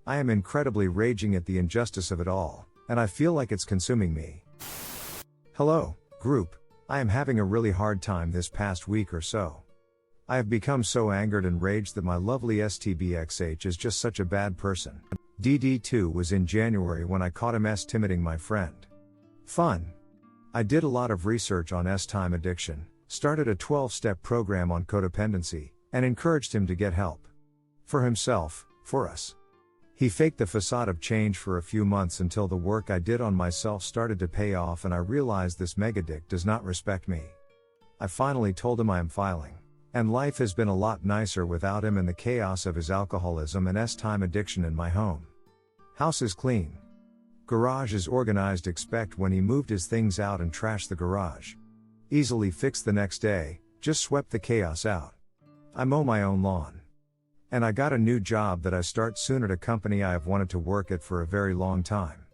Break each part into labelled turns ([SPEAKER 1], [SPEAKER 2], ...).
[SPEAKER 1] I am incredibly raging at the injustice of it all, and I feel like it's consuming me. Hello, group. I am having a really hard time this past week or so. I have become so angered and raged that my lovely STBXH is just such a bad person. DD2 was in January when I caught him S-timiding my friend. Fun. I did a lot of research on S-time addiction, started a 12-step program on codependency, and encouraged him to get help. For himself, for us. He faked the facade of change for a few months until the work I did on myself started to pay off and I realized this megadick does not respect me. I finally told him I am filing. And life has been a lot nicer without him and the chaos of his alcoholism and S-time addiction in my home. House is clean. Garage is organized. Expect when he moved his things out and trashed the garage. Easily fixed the next day, just swept the chaos out. I mow my own lawn. And I got a new job that I start soon at a company I have wanted to work at for a very long time.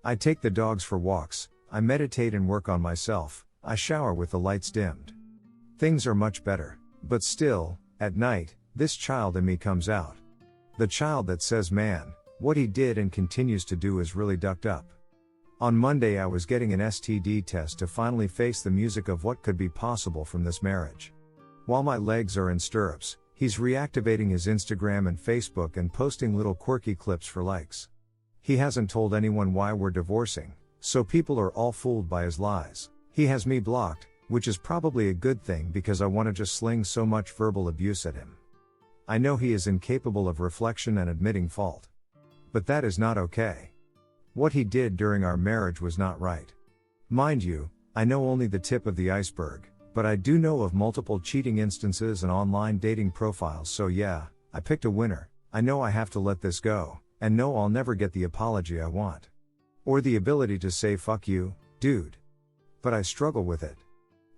[SPEAKER 1] I take the dogs for walks, I meditate and work on myself, I shower with the lights dimmed. Things are much better, but still, at night, this child in me comes out. The child that says, man, what he did and continues to do is really ducked up. On Monday I was getting an STD test to finally face the music of what could be possible from this marriage. While my legs are in stirrups, he's reactivating his Instagram and Facebook and posting little quirky clips for likes. He hasn't told anyone why we're divorcing, so people are all fooled by his lies. He has me blocked, which is probably a good thing because I want to just sling so much verbal abuse at him. I know he is incapable of reflection and admitting fault. But that is not okay. What he did during our marriage was not right. Mind you, I know only the tip of the iceberg. But I do know of multiple cheating instances and online dating profiles, so yeah, I picked a winner. I know I have to let this go, and know I'll never get the apology I want. Or the ability to say fuck you, dude. But I struggle with it.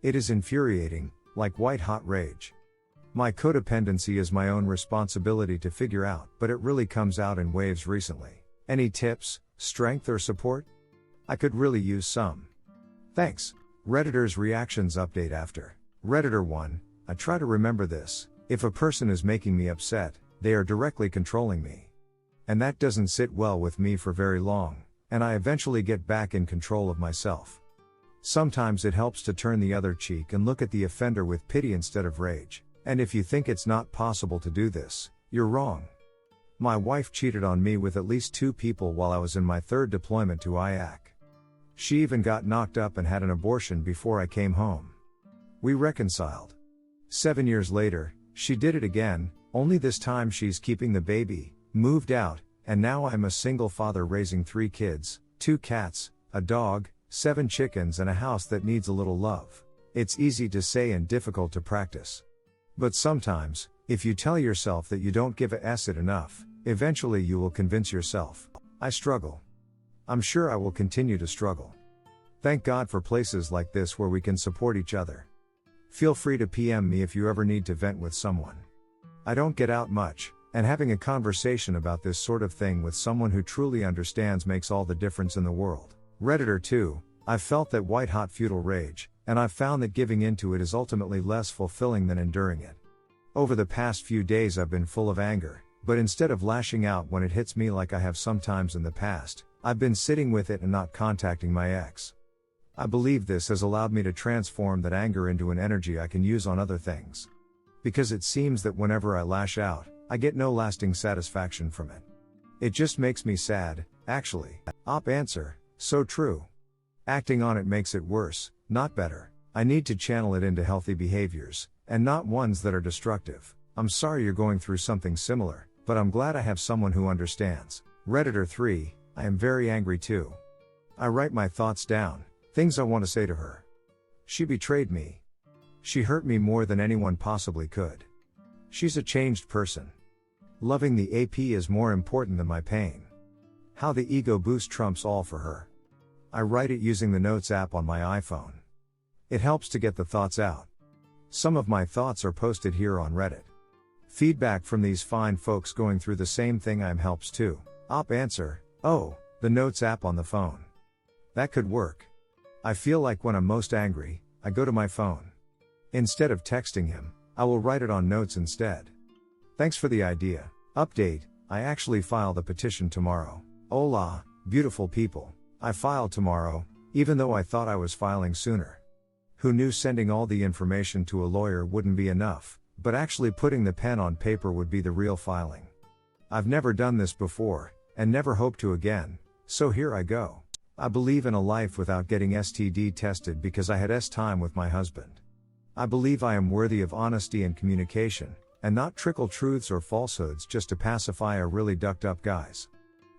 [SPEAKER 1] It is infuriating, like white hot rage. My codependency is my own responsibility to figure out, but it really comes out in waves recently. Any tips, strength or support? I could really use some. Thanks. Redditor's reactions update after. Redditor 1, I try to remember this. If a person is making me upset, they are directly controlling me. And that doesn't sit well with me for very long, and I eventually get back in control of myself. Sometimes it helps to turn the other cheek and look at the offender with pity instead of rage. And if you think it's not possible to do this, you're wrong. My wife cheated on me with at least 2 people while I was in my 3rd deployment to Iraq. She even got knocked up and had an abortion before I came home. We reconciled. 7 years later, she did it again, only this time she's keeping the baby, moved out, and now I'm a single father raising 3 kids, 2 cats, a dog, 7 chickens and a house that needs a little love. It's easy to say and difficult to practice. But sometimes, if you tell yourself that you don't give a s it enough, eventually you will convince yourself. I struggle. I'm sure I will continue to struggle. Thank God for places like this where we can support each other. Feel free to PM me if you ever need to vent with someone. I don't get out much, and having a conversation about this sort of thing with someone who truly understands makes all the difference in the world. Redditor 2, I've felt that white hot futile rage, and I've found that giving into it is ultimately less fulfilling than enduring it. Over the past few days I've been full of anger, but instead of lashing out when it hits me like I have sometimes in the past, I've been sitting with it and not contacting my ex. I believe this has allowed me to transform that anger into an energy I can use on other things. Because it seems that whenever I lash out, I get no lasting satisfaction from it. It just makes me sad, actually. Op answer, so true. Acting on it makes it worse, not better. I need to channel it into healthy behaviors, and not ones that are destructive. I'm sorry you're going through something similar, but I'm glad I have someone who understands. Redditor 3, I am very angry too. I write my thoughts down, things I want to say to her. She betrayed me. She hurt me more than anyone possibly could. She's a changed person. Loving the AP is more important than my pain. How the ego boost trumps all for her. I write it using the Notes app on my iPhone. It helps to get the thoughts out. Some of my thoughts are posted here on Reddit. Feedback from these fine folks going through the same thing helps too. Op answer, oh, the Notes app on the phone. That could work. I feel like when I'm most angry, I go to my phone. Instead of texting him, I will write it on Notes instead. Thanks for the idea. Update, I actually file the petition tomorrow. Hola, beautiful people. I filed tomorrow, even though I thought I was filing sooner. Who knew sending all the information to a lawyer wouldn't be enough, but actually putting the pen on paper would be the real filing. I've never done this before, and never hope to again, so here I go. I believe in a life without getting STD tested because I had time with my husband. I believe I am worthy of honesty and communication, and not trickle truths or falsehoods just to pacify a really ducked up guys.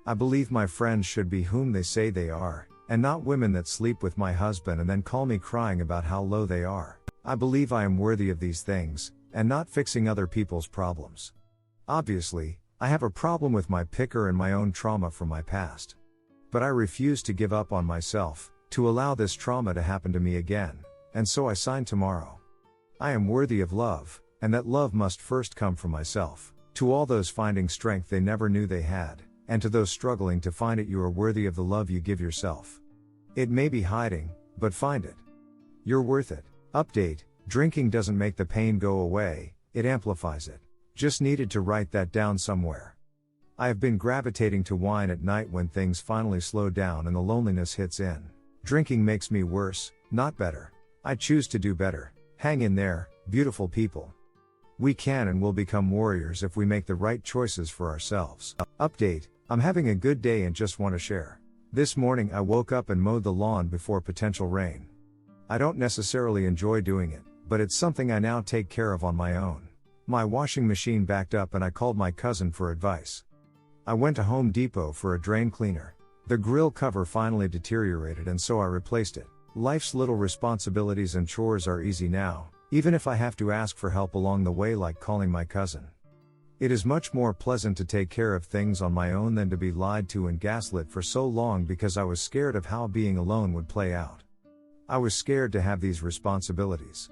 [SPEAKER 1] I believe my friends should be whom they say they are, and not women that sleep with my husband and then call me crying about how low they are. I believe I am worthy of these things, and not fixing other people's problems. Obviously, I have a problem with my picker and my own trauma from my past. But I refuse to give up on myself, to allow this trauma to happen to me again, and so I sign tomorrow. I am worthy of love, and that love must first come from myself. To all those finding strength they never knew they had, and to those struggling to find it, you are worthy of the love you give yourself. It may be hiding, but find it. You're worth it. Update: drinking doesn't make the pain go away, it amplifies it. Just needed to write that down somewhere. I have been gravitating to wine at night when things finally slow down and the loneliness hits in. Drinking makes me worse, not better. I choose to do better. Hang in there, beautiful people. We can and will become warriors if we make the right choices for ourselves. Update: I'm having a good day and just want to share. This morning I woke up and mowed the lawn before potential rain. I don't necessarily enjoy doing it, but it's something I now take care of on my own. My washing machine backed up and I called my cousin for advice. I went to Home Depot for a drain cleaner. The grill cover finally deteriorated and so I replaced it. Life's little responsibilities and chores are easy now, even if I have to ask for help along the way, like calling my cousin. It is much more pleasant to take care of things on my own than to be lied to and gaslit for so long because I was scared of how being alone would play out. I was scared to have these responsibilities.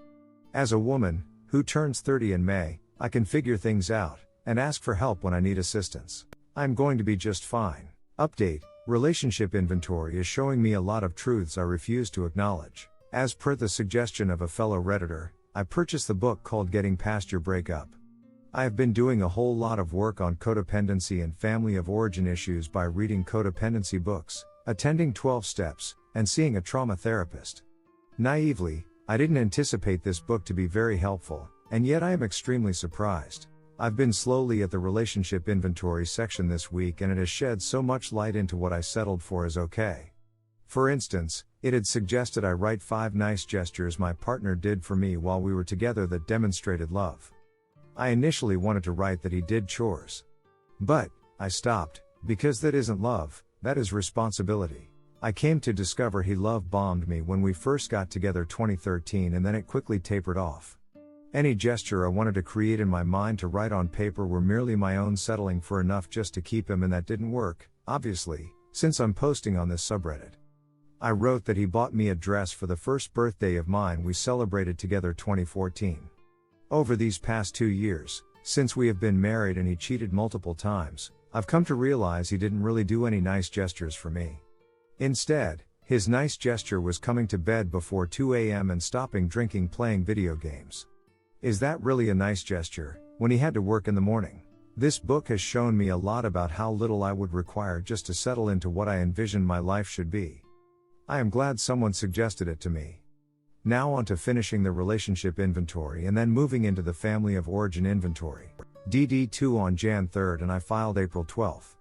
[SPEAKER 1] As a woman, who turns 30 in May, I can figure things out, and ask for help when I need assistance. I'm going to be just fine. Update: relationship inventory is showing me a lot of truths I refuse to acknowledge. As per the suggestion of a fellow Redditor, I purchased the book called Getting Past Your Breakup. I have been doing a whole lot of work on codependency and family of origin issues by reading codependency books, attending 12 steps, and seeing a trauma therapist. Naively, I didn't anticipate this book to be very helpful, and yet I am extremely surprised. I've been slowly at the relationship inventory section this week and it has shed so much light into what I settled for as okay. For instance, it had suggested I write 5 nice gestures my partner did for me while we were together that demonstrated love. I initially wanted to write that he did chores. But I stopped, because that isn't love, that is responsibility. I came to discover he love bombed me when we first got together 2013 and then it quickly tapered off. Any gesture I wanted to create in my mind to write on paper were merely my own settling for enough just to keep him, and that didn't work, obviously, since I'm posting on this subreddit. I wrote that he bought me a dress for the first birthday of mine we celebrated together 2014. Over these past 2 years, since we have been married and he cheated multiple times, I've come to realize he didn't really do any nice gestures for me. Instead, his nice gesture was coming to bed before 2 a.m. and stopping drinking, playing video games. Is that really a nice gesture, when he had to work in the morning? This book has shown me a lot about how little I would require just to settle into what I envisioned my life should be. I am glad someone suggested it to me. Now on to finishing the relationship inventory and then moving into the family of origin inventory. DD2 on Jan 3rd and I filed April 12th.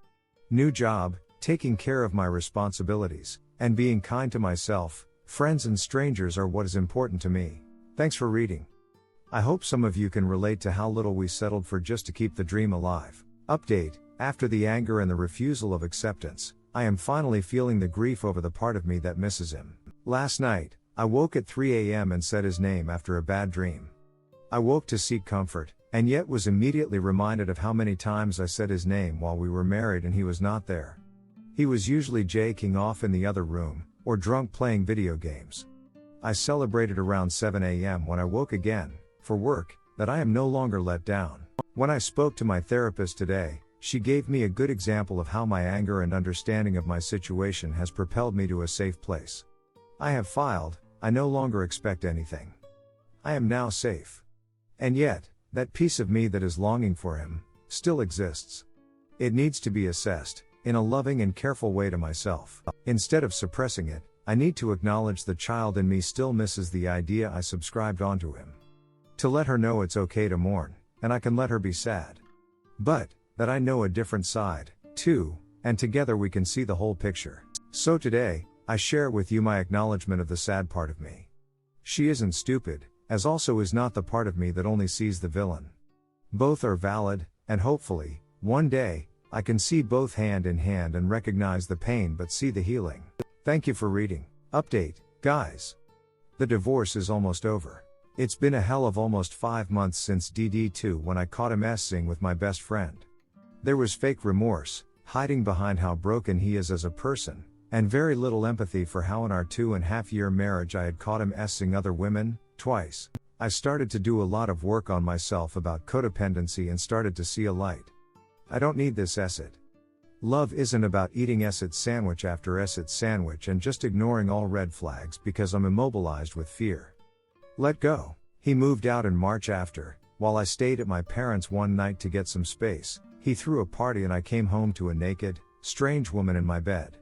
[SPEAKER 1] New job, taking care of my responsibilities, and being kind to myself, friends and strangers are what is important to me. Thanks for reading. I hope some of you can relate to how little we settled for just to keep the dream alive. Update: after the anger and the refusal of acceptance, I am finally feeling the grief over the part of me that misses him. Last night, I woke at 3 a.m. and said his name after a bad dream. I woke to seek comfort, and yet was immediately reminded of how many times I said his name while we were married and he was not there. He was usually jaking off in the other room, or drunk playing video games. I celebrated around 7 a.m. when I woke again, for work, that I am no longer let down. When I spoke to my therapist today, she gave me a good example of how my anger and understanding of my situation has propelled me to a safe place. I have filed, I no longer expect anything. I am now safe. And yet, that piece of me that is longing for him, still exists. It needs to be assessed, in a loving and careful way to myself. Instead of suppressing it, I need to acknowledge the child in me still misses the idea I subscribed onto him. To let her know it's okay to mourn, and I can let her be sad. But, that I know a different side, too, and together we can see the whole picture. So today, I share with you my acknowledgement of the sad part of me. She isn't stupid, as also is not the part of me that only sees the villain. Both are valid, and hopefully, one day, I can see both hand in hand and recognize the pain but see the healing. Thank you for reading. Update, guys. The divorce is almost over. It's been a hell of almost 5 months since DD2 when I caught him s-ing with my best friend. There was fake remorse, hiding behind how broken he is as a person, and very little empathy for how in our 2.5-year marriage I had caught him s-ing other women, twice. I started to do a lot of work on myself about codependency and started to see a light. I don't need this acid. Love isn't about eating acid sandwich after acid sandwich and just ignoring all red flags because I'm immobilized with fear. Let go. He moved out in March after, while I stayed at my parents' one night to get some space, he threw a party and I came home to a naked, strange woman in my bed.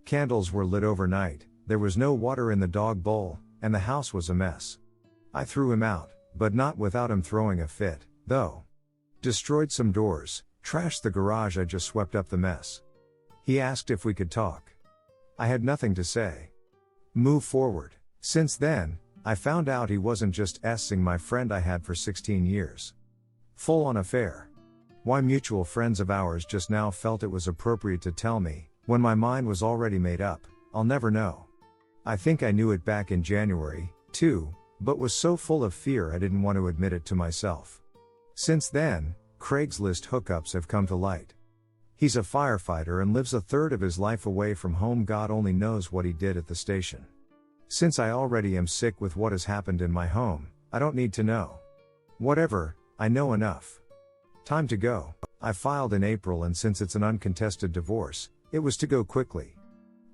[SPEAKER 1] Candles were lit overnight, there was no water in the dog bowl, and the house was a mess. I threw him out, but not without him throwing a fit, though. Destroyed some doors, trashed the garage, I just swept up the mess. He asked if we could talk. I had nothing to say. Move forward. Since then, I found out he wasn't just s-ing my friend I had for 16 years. Full-on affair. Why mutual friends of ours just now felt it was appropriate to tell me, when my mind was already made up, I'll never know. I think I knew it back in January, too, but was so full of fear I didn't want to admit it to myself. Since then, Craigslist hookups have come to light. He's a firefighter and lives a third of his life away from home. God only knows what he did at the station. Since I already am sick with what has happened in my home, I don't need to know. Whatever, I know enough. Time to go. I filed in April, and since it's an uncontested divorce, it was to go quickly.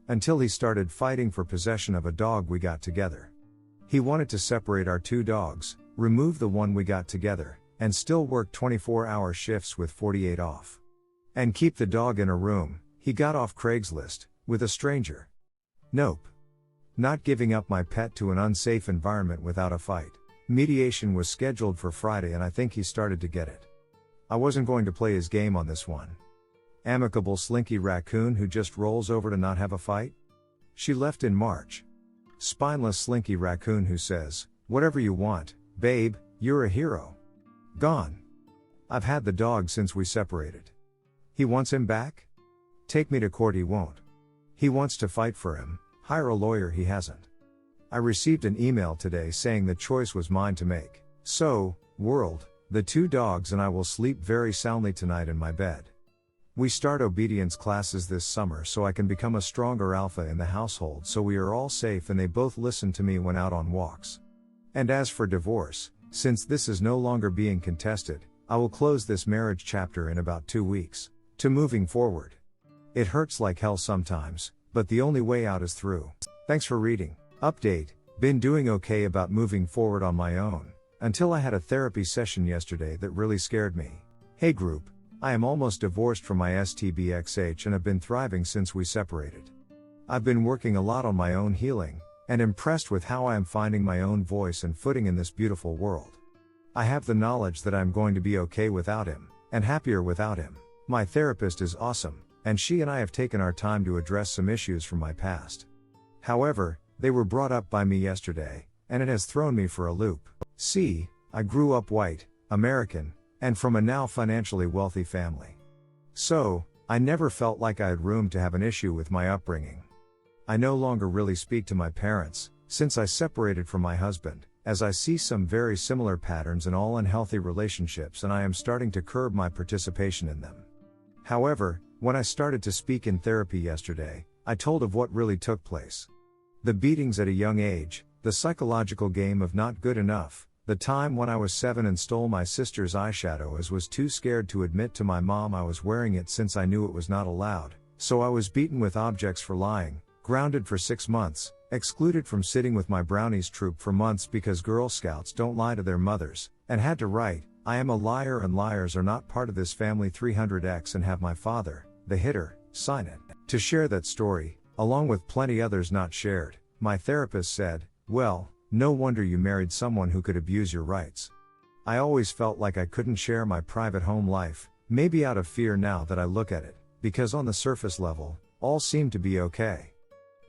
[SPEAKER 1] Until he started fighting for possession of a dog we got together. He wanted to separate our 2 dogs, remove the one we got together, and still work 24-hour shifts with 48 off. And keep the dog in a room. He got off Craigslist, with a stranger. Nope. Not giving up my pet to an unsafe environment without a fight. Mediation was scheduled for Friday and I think he started to get it. I wasn't going to play his game on this one. Amicable slinky raccoon who just rolls over to not have a fight? She left in March. Spineless slinky raccoon who says, "Whatever you want, babe, you're a hero." Gone. I've had the dog since we separated. He wants him back? Take me to court, he won't. He wants to fight for him, hire a lawyer, he hasn't. I received an email today saying the choice was mine to make. So, world, the 2 dogs and I will sleep very soundly tonight in my bed. We start obedience classes this summer so I can become a stronger alpha in the household, so we are all safe and they both listen to me when out on walks. And as for divorce, since this is no longer being contested, I will close this marriage chapter in about 2 weeks. To moving forward. It hurts like hell sometimes, but the only way out is through. Thanks for reading. Update, been doing okay about moving forward on my own, until I had a therapy session yesterday that really scared me. Hey group, I am almost divorced from my STBXH and have been thriving since we separated. I've been working a lot on my own healing, and impressed with how I am finding my own voice and footing in this beautiful world. I have the knowledge that I'm going to be okay without him, and happier without him. My therapist is awesome, and she and I have taken our time to address some issues from my past. However, they were brought up by me yesterday, and it has thrown me for a loop. See, I grew up white, American, and from a now financially wealthy family. So, I never felt like I had room to have an issue with my upbringing. I no longer really speak to my parents, since I separated from my husband, as I see some very similar patterns in all unhealthy relationships, and I am starting to curb my participation in them. However, when I started to speak in therapy yesterday, I told of what really took place. The beatings at a young age, the psychological game of not good enough, the time when I was 7 and stole my sister's eyeshadow as was too scared to admit to my mom I was wearing it since I knew it was not allowed, so I was beaten with objects for lying, grounded for 6 months, excluded from sitting with my brownies troop for months because Girl Scouts don't lie to their mothers, and had to write, I am a liar and liars are not part of this family 300x and have my father, the hitter, sign it. To share that story, along with plenty others not shared, my therapist said, well, no wonder you married someone who could abuse your rights. I always felt like I couldn't share my private home life, maybe out of fear now that I look at it, because on the surface level, all seemed to be okay.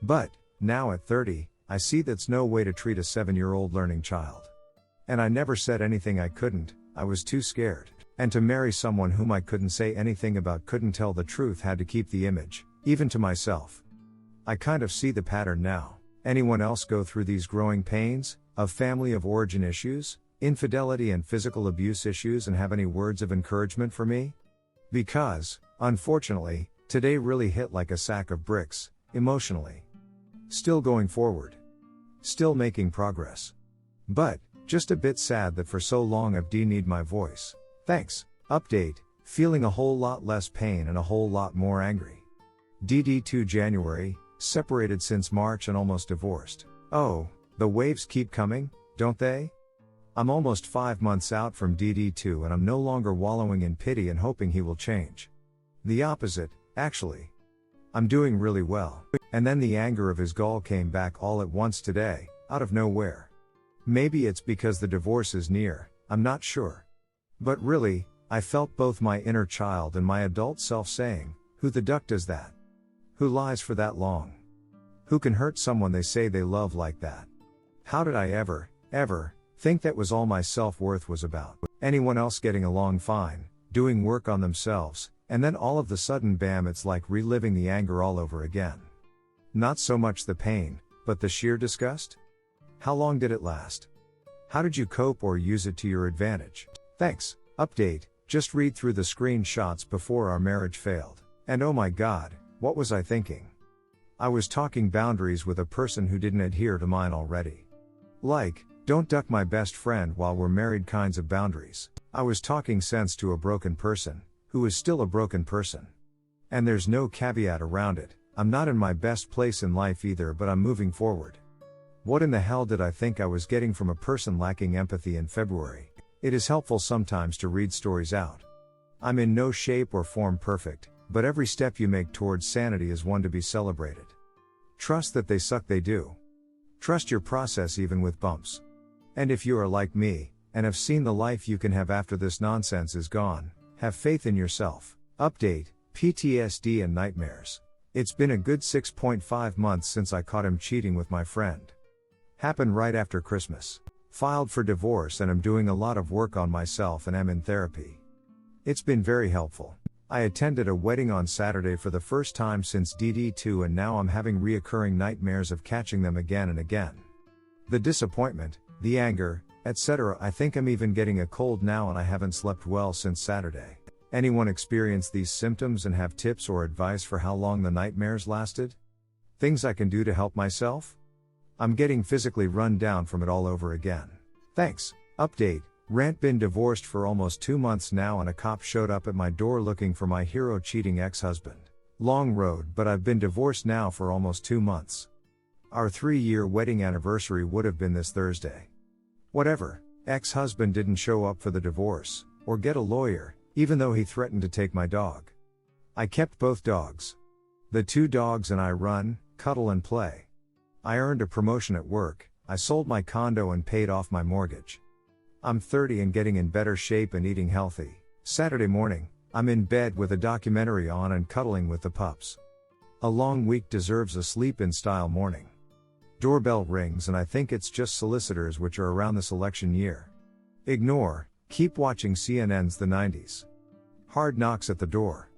[SPEAKER 1] But, now at 30, I see that's no way to treat a 7-year-old learning child. And I never said anything I couldn't, I was too scared. And to marry someone whom I couldn't say anything about, couldn't tell the truth, had to keep the image, even to myself. I kind of see the pattern now. Anyone else go through these growing pains, of family of origin issues, infidelity and physical abuse issues, and have any words of encouragement for me? Because, unfortunately, today really hit like a sack of bricks, emotionally. Still going forward. Still making progress. But, just a bit sad that for so long I've need my voice. Thanks. Update, feeling a whole lot less pain and a whole lot more angry. DD2 January, separated since March and almost divorced. Oh, the waves keep coming, don't they? I'm almost 5 months out from DD2 and I'm no longer wallowing in pity and hoping he will change. The opposite, actually. I'm doing really well. And then the anger of his gall came back all at once today, out of nowhere. Maybe it's because the divorce is near, I'm not sure. But really, I felt both my inner child and my adult self saying, who the duck does that? Who lies for that long? Who can hurt someone they say they love like that? How did I ever think that was all my self-worth was about? Anyone else getting along fine, doing work on themselves, and then all of the sudden bam, it's like reliving the anger all over again. Not so much the pain, but the sheer disgust? How long did it last? How did you cope or use it to your advantage? Thanks. Update, just read through the screenshots before our marriage failed. And oh my god, what was I thinking? I was talking boundaries with a person who didn't adhere to mine already. Like, don't duck my best friend while we're married kinds of boundaries. I was talking sense to a broken person, who is still a broken person. And there's no caveat around it, I'm not in my best place in life either, but I'm moving forward. What in the hell did I think I was getting from a person lacking empathy in February? It is helpful sometimes to read stories out. I'm in no shape or form perfect, but every step you make towards sanity is one to be celebrated. Trust that they suck, they do. Trust your process even with bumps. And if you are like me, and have seen the life you can have after this nonsense is gone, have faith in yourself. Update, PTSD and nightmares. It's been a good 6.5 months since I caught him cheating with my friend. Happened right after Christmas. Filed for divorce and am doing a lot of work on myself and am in therapy. It's been very helpful. I attended a wedding on Saturday for the first time since DD2 and now I'm having reoccurring nightmares of catching them again and again. The disappointment, the anger, etc. I think I'm even getting a cold now and I haven't slept well since Saturday. Anyone experience these symptoms and have tips or advice for how long the nightmares lasted? Things I can do to help myself? I'm getting physically run down from it all over again. Thanks. Update. Rant, been divorced for almost 2 months now and a cop showed up at my door looking for my hero cheating ex-husband. Long road, but I've been divorced now for almost 2 months. Our 3-year wedding anniversary would have been this Thursday. Whatever, ex-husband didn't show up for the divorce, or get a lawyer, even though he threatened to take my dog. I kept both dogs. The 2 dogs and I run, cuddle and play. I earned a promotion at work, I sold my condo and paid off my mortgage. I'm 30 and getting in better shape and eating healthy. Saturday morning, I'm in bed with a documentary on and cuddling with the pups. A long week deserves a sleep-in style morning. Doorbell rings and I think it's just solicitors, which are around this election year. Ignore, keep watching CNN's The 90s. Hard knocks at the door.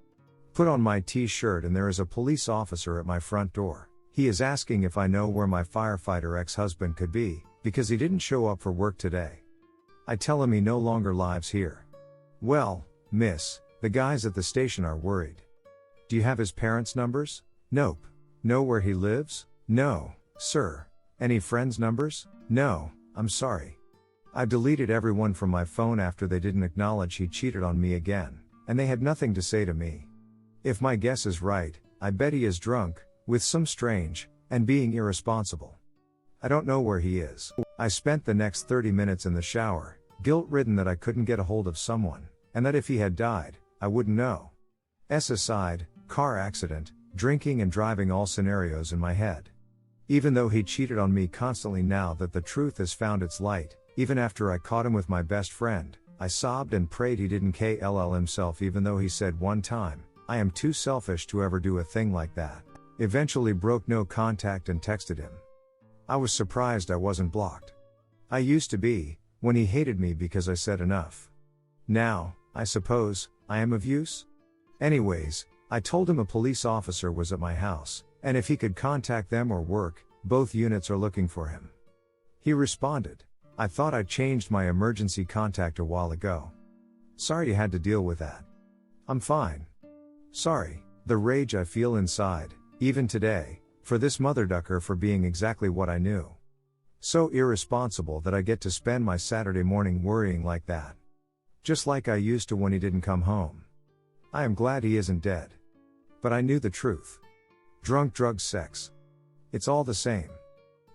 [SPEAKER 1] Put on my t-shirt and there is a police officer at my front door. He is asking if I know where my firefighter ex-husband could be, because he didn't show up for work today. I tell him he no longer lives here. Well, miss, the guys at the station are worried. Do you have his parents' numbers? Nope. Know where he lives? No, sir. Any friends' numbers? No, I'm sorry. I deleted everyone from my phone after they didn't acknowledge he cheated on me again, and they had nothing to say to me. If my guess is right, I bet he is drunk, with some strange, and being irresponsible. I don't know where he is. I spent the next 30 minutes in the shower, Guilt-ridden that I couldn't get a hold of someone, and that if he had died, I wouldn't know. Aside, car accident, drinking and driving, all scenarios in my head. Even though he cheated on me constantly, now that the truth has found its light, even after I caught him with my best friend, I sobbed and prayed he didn't kill himself, even though he said one time, "I am too selfish to ever do a thing like that." Eventually broke no contact and texted him. I was surprised I wasn't blocked. I used to be, when he hated me because I said enough. Now, I suppose, I am of use? Anyways, I told him a police officer was at my house, and if he could contact them or work, both units are looking for him. He responded, "I thought I changed my emergency contact a while ago. Sorry you had to deal with that." I'm fine. Sorry, the rage I feel inside, even today, for this motherducker for being exactly what I knew. So irresponsible that I get to spend my Saturday morning worrying like that. Just like I used to when he didn't come home. I am glad he isn't dead. But I knew the truth. Drunk, drugs, sex. It's all the same.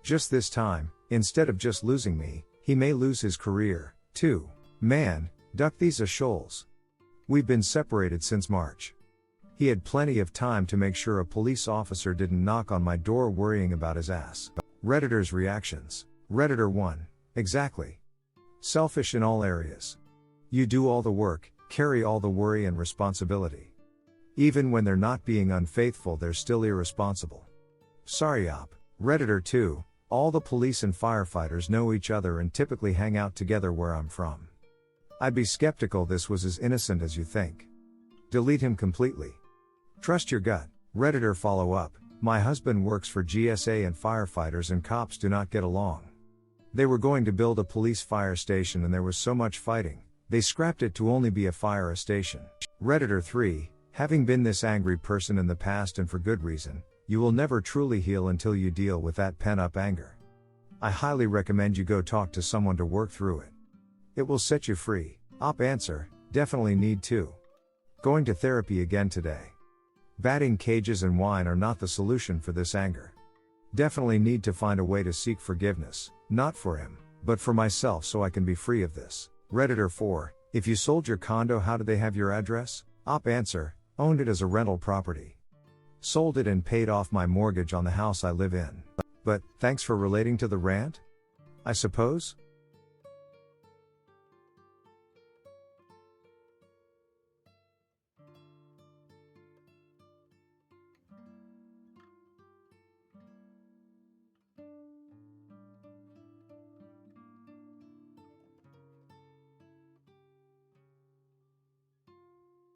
[SPEAKER 1] Just this time, instead of just losing me, he may lose his career, too. Man, duck these shoals. We've been separated since March. He had plenty of time to make sure a police officer didn't knock on my door worrying about his ass. Redditors' reactions. Redditor 1. Exactly. Selfish in all areas. You do all the work, carry all the worry and responsibility. Even when they're not being unfaithful, they're still irresponsible. Sorry op. Redditor 2. All the police and firefighters know each other and typically hang out together where I'm from. I'd be skeptical this was as innocent as you think. Delete him completely. Trust your gut. Redditor follow up. My husband works for GSA and firefighters and cops do not get along. They were going to build a police fire station and there was so much fighting, they scrapped it to only be a fire station. Redditor 3. Having been this angry person in the past and for good reason, you will never truly heal until you deal with that pent-up anger. I highly recommend you go talk to someone to work through it. It will set you free. Op answer, definitely need to. Going to therapy again today. Batting cages and wine are not the solution for this anger. Definitely need to find a way to seek forgiveness, not for him, but for myself so I can be free of this. Redditor 4, if you sold your condo, how did they have your address? Op answer, owned it as a rental property. Sold it and paid off my mortgage on the house I live in. But, thanks for relating to the rant? I suppose?